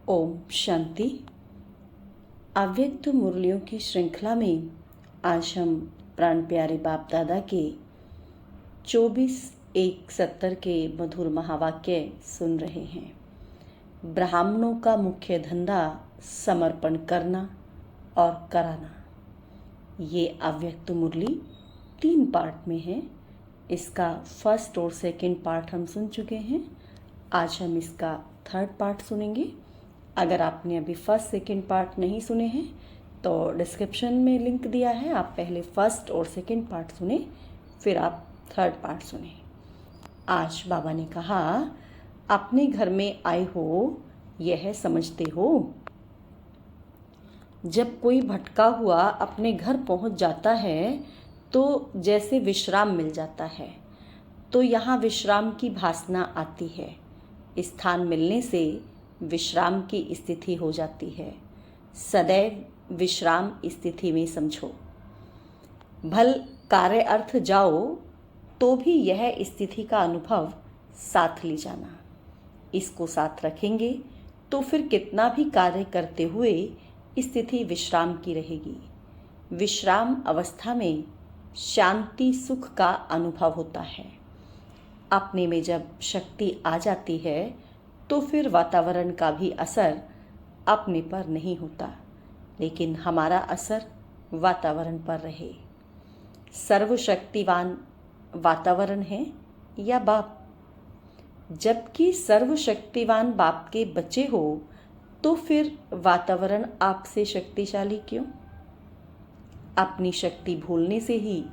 ओम शांति। अव्यक्त मुरलियों की श्रृंखला में आज हम प्राण प्यारे बाप दादा के 24-1-70 के मधुर महावाक्य सुन रहे हैं। ब्राह्मणों का मुख्य धंधा समर्पण करना और कराना। ये अव्यक्त मुरली 3 पार्ट में है। इसका फर्स्ट और सेकंड पार्ट हम सुन चुके हैं। आज हम इसका थर्ड पार्ट सुनेंगे। अगर आपने अभी फर्स्ट सेकंड पार्ट नहीं सुने हैं तो डिस्क्रिप्शन में लिंक दिया है, आप पहले फर्स्ट और सेकंड पार्ट सुने, फिर आप थर्ड पार्ट सुने। आज बाबा ने कहा, अपने घर में आए हो यह समझते हो। जब कोई भटका हुआ अपने घर पहुंच जाता है तो जैसे विश्राम मिल जाता है, तो यहाँ विश्राम की भासना आती है। स्थान मिलने से विश्राम की स्थिति हो जाती है। सदैव विश्राम स्थिति में समझो। भल कार्य अर्थ जाओ तो भी यह स्थिति का अनुभव साथ ले जाना। इसको साथ रखेंगे तो फिर कितना भी कार्य करते हुए स्थिति विश्राम की रहेगी। विश्राम अवस्था में शांति सुख का अनुभव होता है। अपने में जब शक्ति आ जाती है तो फिर वातावरण का भी असर अपने पर नहीं होता, लेकिन हमारा असर वातावरण पर रहे। सर्वशक्तिवान वातावरण है या बाप? जबकि सर्वशक्तिवान बाप के बच्चे हो तो फिर वातावरण आपसे शक्तिशाली क्यों? अपनी शक्ति भूलने से ही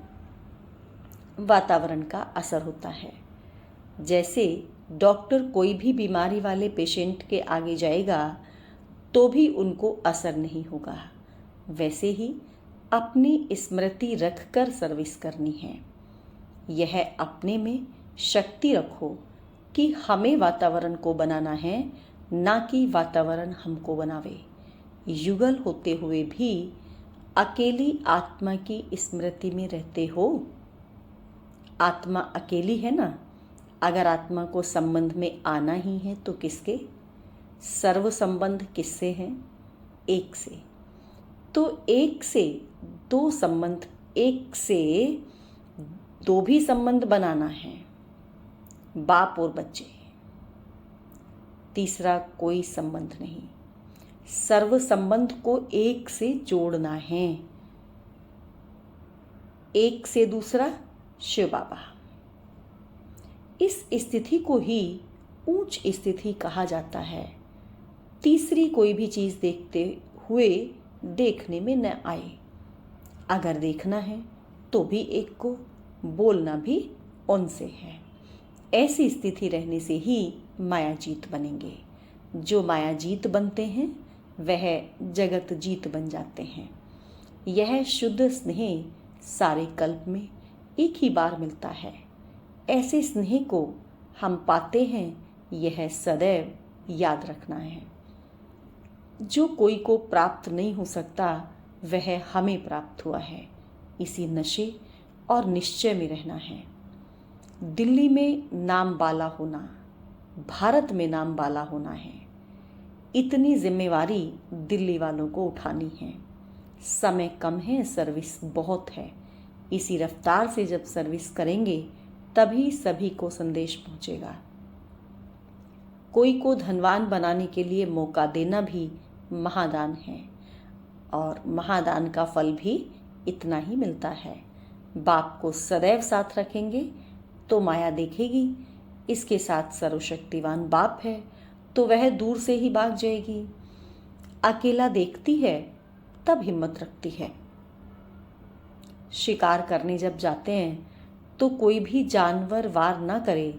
वातावरण का असर होता है। जैसे डॉक्टर कोई भी बीमारी वाले पेशेंट के आगे जाएगा तो भी उनको असर नहीं होगा, वैसे ही अपनी स्मृति रखकर सर्विस करनी है। यह अपने में शक्ति रखो कि हमें वातावरण को बनाना है, ना कि वातावरण हमको बनावे। युगल होते हुए भी अकेली आत्मा की स्मृति में रहते हो। आत्मा अकेली है ना। अगर आत्मा को संबंध में आना ही है तो किसके? सर्व संबंध किससे हैं? एक से। तो एक से दो संबंध, एक से दो भी संबंध बनाना है, बाप और बच्चे। तीसरा कोई संबंध नहीं। सर्व संबंध को एक से जोड़ना है। एक से दूसरा शिव बाबा। इस स्थिति को ही ऊंच स्थिति कहा जाता है। तीसरी कोई भी चीज देखते हुए देखने में न आए। अगर देखना है तो भी एक को, बोलना भी उनसे है। ऐसी स्थिति रहने से ही मायाजीत बनेंगे। जो मायाजीत बनते हैं वह जगत जीत बन जाते हैं। यह शुद्ध स्नेह सारे कल्प में एक ही बार मिलता है। ऐसे स्नेह को हम पाते हैं, यह सदैव याद रखना है। जो कोई को प्राप्त नहीं हो सकता वह हमें प्राप्त हुआ है। इसी नशे और निश्चय में रहना है। दिल्ली में नाम वाला होना, भारत में नाम वाला होना है। इतनी जिम्मेवारी दिल्ली वालों को उठानी है। समय कम है, सर्विस बहुत है। इसी रफ्तार से जब सर्विस करेंगे तभी सभी को संदेश पहुंचेगा। कोई को धनवान बनाने के लिए मौका देना भी महादान है, और महादान का फल भी इतना ही मिलता है। बाप को सदैव साथ रखेंगे तो माया देखेगी इसके साथ सर्वशक्तिवान बाप है तो वह दूर से ही भाग जाएगी। अकेला देखती है तब हिम्मत रखती है। शिकार करने जब जाते हैं तो कोई भी जानवर वार ना करे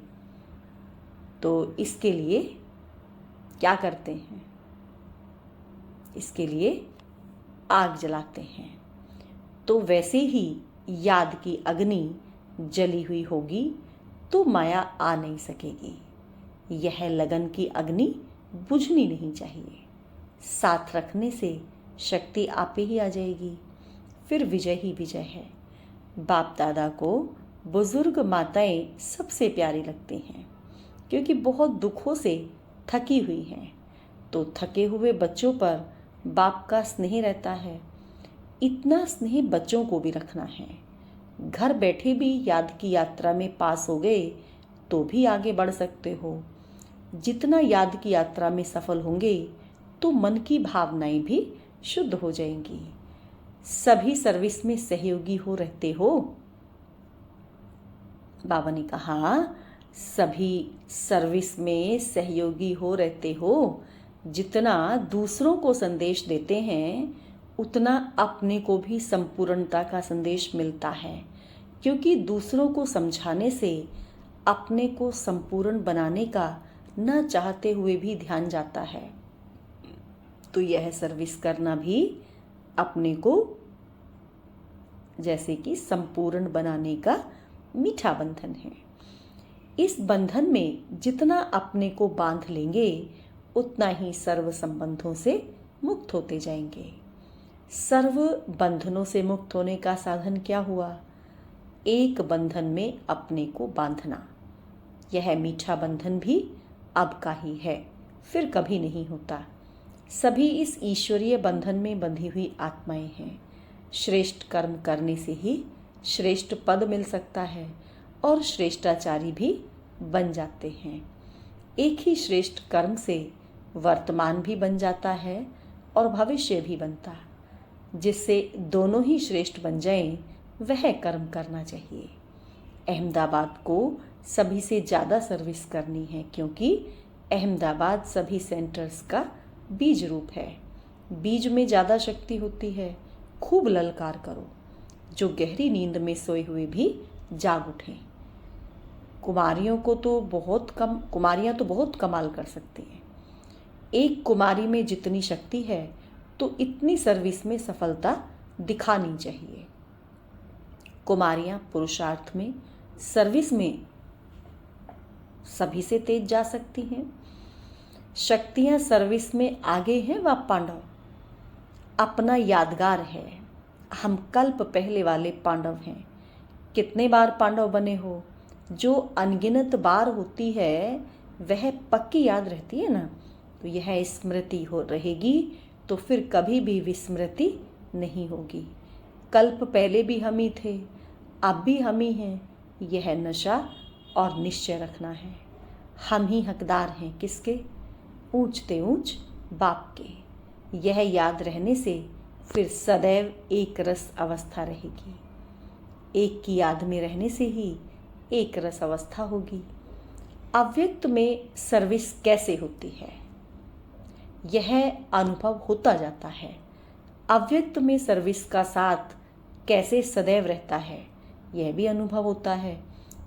तो इसके लिए क्या करते हैं? इसके लिए आग जलाते हैं। तो वैसे ही याद की अग्नि जली हुई होगी तो माया आ नहीं सकेगी। यह लगन की अग्नि बुझनी नहीं चाहिए। साथ रखने से शक्ति आपे ही आ जाएगी। फिर विजय ही विजय है। बाप दादा को बुजुर्ग माताएं सबसे प्यारी लगती हैं, क्योंकि बहुत दुखों से थकी हुई हैं। तो थके हुए बच्चों पर बाप का स्नेह रहता है। इतना स्नेह बच्चों को भी रखना है। घर बैठे भी याद की यात्रा में पास हो गए तो भी आगे बढ़ सकते हो। जितना याद की यात्रा में सफल होंगे तो मन की भावनाएं भी शुद्ध हो जाएंगी। सभी सर्विस में सहयोगी हो रहते हो। बाबा ने कहा, सभी सर्विस में सहयोगी हो रहते हो। जितना दूसरों को संदेश देते हैं उतना अपने को भी संपूर्णता का संदेश मिलता है, क्योंकि दूसरों को समझाने से अपने को संपूर्ण बनाने का न चाहते हुए भी ध्यान जाता है। तो यह सर्विस करना भी अपने को जैसे कि संपूर्ण बनाने का मीठा बंधन है। इस बंधन में जितना अपने को बांध लेंगे उतना ही सर्व संबंधों से मुक्त होते जाएंगे। सर्व बंधनों से मुक्त होने का साधन क्या हुआ? एक बंधन में अपने को बांधना। यह मीठा बंधन भी अब का ही है, फिर कभी नहीं होता। सभी इस ईश्वरीय बंधन में बंधी हुई आत्माएं हैं। श्रेष्ठ कर्म करने से ही श्रेष्ठ पद मिल सकता है और श्रेष्ठाचारी भी बन जाते हैं। एक ही श्रेष्ठ कर्म से वर्तमान भी बन जाता है और भविष्य भी बनता। जिससे दोनों ही श्रेष्ठ बन जाएं, वह कर्म करना चाहिए। अहमदाबाद को सभी से ज़्यादा सर्विस करनी है, क्योंकि अहमदाबाद सभी सेंटर्स का बीज रूप है। बीज में ज़्यादा शक्ति होती है। खूब ललकार करो, जो गहरी नींद में सोए हुए भी जाग उठें। कुमारियाँ तो बहुत कमाल कर सकती हैं। एक कुमारी में जितनी शक्ति है तो इतनी सर्विस में सफलता दिखानी चाहिए। कुमारियाँ पुरुषार्थ में, सर्विस में सभी से तेज जा सकती हैं। शक्तियाँ सर्विस में आगे हैं व पांडव अपना यादगार है। हम कल्प पहले वाले पांडव हैं। कितने बार पांडव बने हो? जो अनगिनत बार होती है वह पक्की याद रहती है ना। तो यह स्मृति हो रहेगी तो फिर कभी भी विस्मृति नहीं होगी। कल्प पहले भी हम ही थे, अब भी हम ही हैं। यह नशा और निश्चय रखना है। हम ही हकदार हैं किसके? ऊंचते ऊंच बाप के। यह याद रहने से फिर सदैव एक रस अवस्था रहेगी। एक की याद में रहने से ही एक रस अवस्था होगी। अव्यक्त में सर्विस कैसे होती है? यह अनुभव होता जाता है। अव्यक्त में सर्विस का साथ कैसे सदैव रहता है, यह भी अनुभव होता है।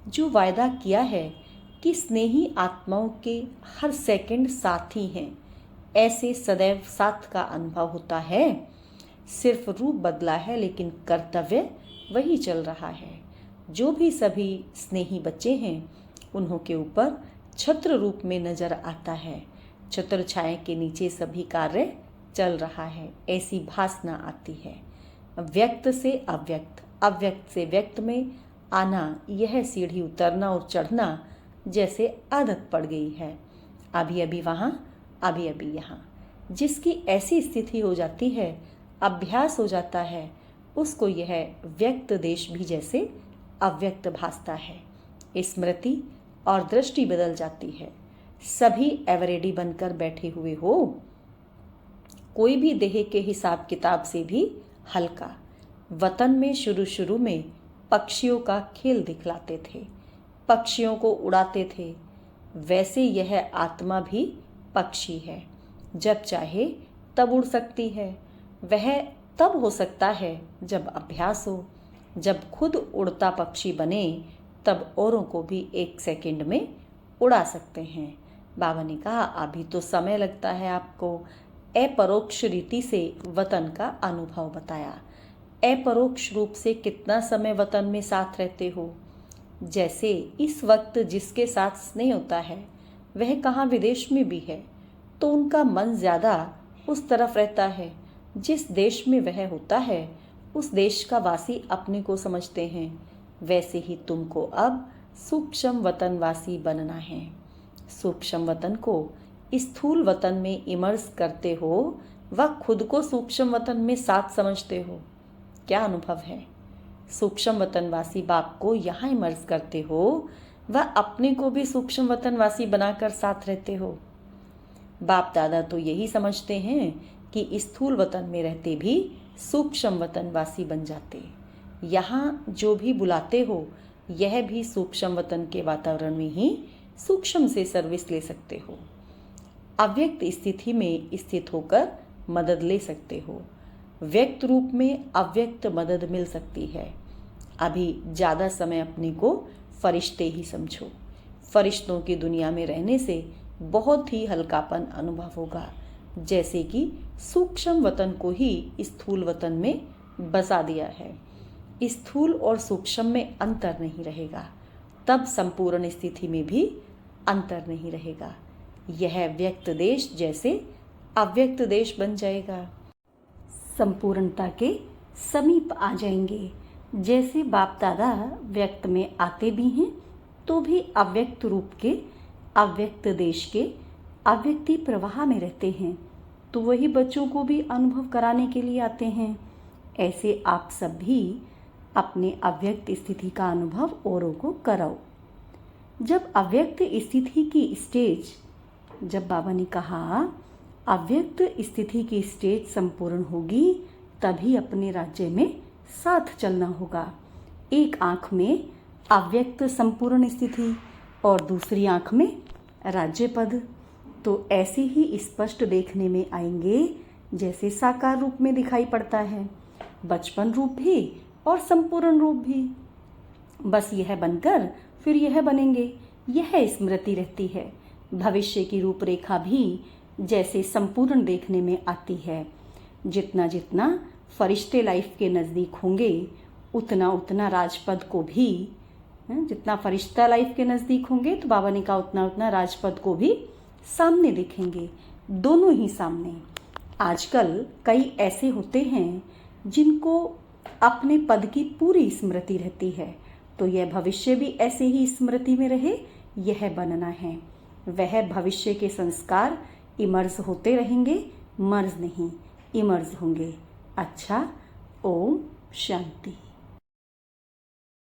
जो वायदा किया है कि स्नेही आत्माओं के हर सेकंड साथी हैं, ऐसे सदैव साथ का अनुभव होता है। सिर्फ रूप बदला है लेकिन कर्तव्य वही चल रहा है। जो भी सभी स्नेही बच्चे हैं उन्हों के ऊपर छत्र रूप में नजर आता है। छत्र छाया के नीचे सभी कार्य चल रहा है, ऐसी भासना आती है। व्यक्त से अव्यक्त, अव्यक्त से व्यक्त में आना, यह सीढ़ी उतरना और चढ़ना जैसे आदत पड़ गई है। अभी अभी वहाँ, अभी अभी यहाँ। जिसकी ऐसी स्थिति हो जाती है, अभ्यास हो जाता है, उसको यह व्यक्त देश भी जैसे अव्यक्त भासता है। स्मृति और दृष्टि बदल जाती है। सभी एवरेडी बनकर बैठे हुए हो। कोई भी देह के हिसाब किताब से भी हल्का। वतन में शुरू में पक्षियों का खेल दिखलाते थे, पक्षियों को उड़ाते थे। वैसे यह आत्मा भी पक्षी है। जब चाहे तब उड़ सकती है। वह तब हो सकता है जब अभ्यास हो। जब खुद उड़ता पक्षी बने तब औरों को भी एक सेकंड में उड़ा सकते हैं। बाबा ने कहा, अभी तो समय लगता है आपको। अपरोक्ष रीति से वतन का अनुभव बताया। अपरोक्ष रूप से कितना समय वतन में साथ रहते हो? जैसे इस वक्त जिसके साथ स्नेह होता है वह कहाँ विदेश में भी है, तो उनका मन ज़्यादा उस तरफ रहता है। जिस देश में वह होता है उस देश का वासी अपने को समझते हैं। वैसे ही तुमको अब सूक्ष्म वतनवासी बनना है। सूक्ष्म वतन को स्थूल वतन में इमर्स करते हो व खुद को सूक्ष्म वतन में साथ समझते हो? क्या अनुभव है? सूक्ष्म वतनवासी बाप को यहाँ इमर्स करते हो व अपने को भी सूक्ष्म वतनवासी बनाकर साथ रहते हो। बाप दादा तो यही समझते हैं कि स्थूल वतन में रहते भी सूक्ष्म वतनवासी बन जाते। यहाँ जो भी बुलाते हो यह भी सूक्ष्म वतन के वातावरण में ही सूक्ष्म से सर्विस ले सकते हो। अव्यक्त स्थिति में स्थित होकर मदद ले सकते हो। व्यक्त रूप में अव्यक्त मदद मिल सकती है। अभी ज़्यादा समय अपने को फरिश्ते ही समझो। फरिश्तों की दुनिया में रहने से बहुत ही हल्कापन अनुभव होगा, जैसे कि सूक्ष्म वतन को ही स्थूल वतन में बसा दिया है। स्थूल और सूक्ष्म में अंतर नहीं रहेगा, तब संपूर्ण स्थिति में भी अंतर नहीं रहेगा। यह व्यक्त देश जैसे अव्यक्त देश बन जाएगा। संपूर्णता के समीप आ जाएंगे। जैसे बाप दादा व्यक्त में आते भी हैं तो भी अव्यक्त रूप के अव्यक्त देश के अव्यक्ति प्रवाह में रहते हैं, तो वही बच्चों को भी अनुभव कराने के लिए आते हैं। ऐसे आप सब भी अपने अव्यक्त स्थिति का अनुभव औरों को कराओ। जब अव्यक्त स्थिति की स्टेज, जब बाबा ने कहा अव्यक्त स्थिति की स्टेज संपूर्ण होगी, तभी अपने राज्य में साथ चलना होगा। एक आंख में अव्यक्त संपूर्ण स्थिति और दूसरी आंख में राज्य पद, तो ऐसे ही स्पष्ट देखने में आएंगे जैसे साकार रूप में दिखाई पड़ता है, बचपन रूप भी और संपूर्ण रूप भी। बस यह बनकर फिर यह बनेंगे, यह स्मृति रहती है। भविष्य की रूपरेखा भी जैसे संपूर्ण देखने में आती है। जितना जितना फरिश्ते लाइफ के नज़दीक होंगे उतना उतना राजपद को भी, जितना फरिश्ता लाइफ के नज़दीक होंगे तो बाबा ने कहा उतना उतना राजपद को भी सामने दिखेंगे, दोनों ही सामने। आजकल कई ऐसे होते हैं जिनको अपने पद की पूरी स्मृति रहती है, तो यह भविष्य भी ऐसे ही स्मृति में रहे, यह बनना है। वह भविष्य के संस्कार इमर्ज होते रहेंगे, मर्ज नहीं, इमर्ज होंगे। अच्छा, ओम शांति।